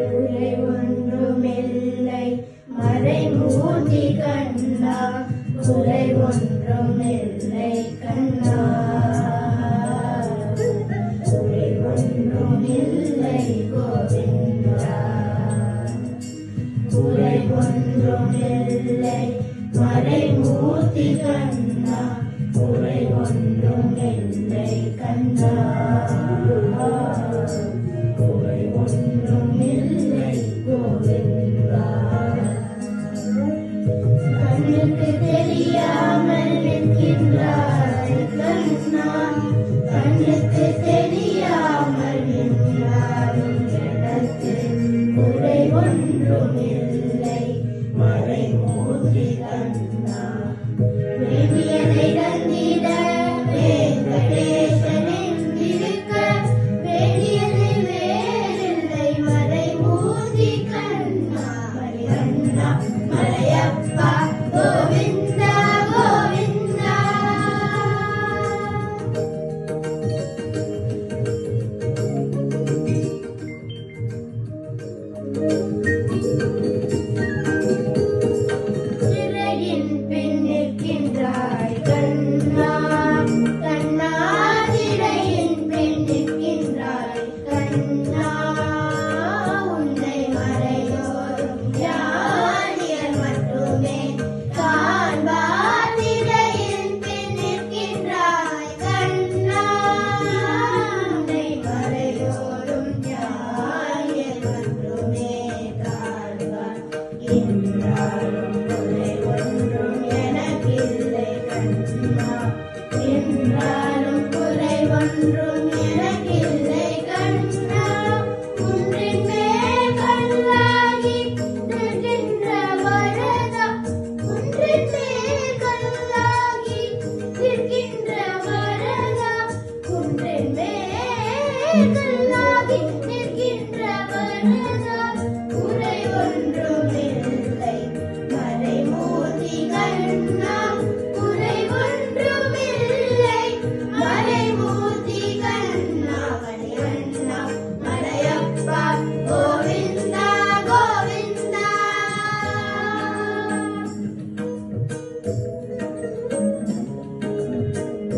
குறை ஒன்றுமில்லை மறைமூர்த்தி கண்ணா, குறை ஒன்றுமில்லை கண்ணா, குறை ஒன்றுமில்லை கோவிந்தா, குறை ஒன்றுமில்லை மறைமூர்த்தி கண்ணா, குறை ஒன்றுமில்லை கண்ணா, குறை ஒன்றுமில்லை கோவிந்தா. கண்ணுக்கு தெரியாமல் நிற்கின்றாய் கண்ணா, கண்ணுக்கு தெரியாமல் நின்றாலும் எனக்கு குறை ஒன்றுமில்லை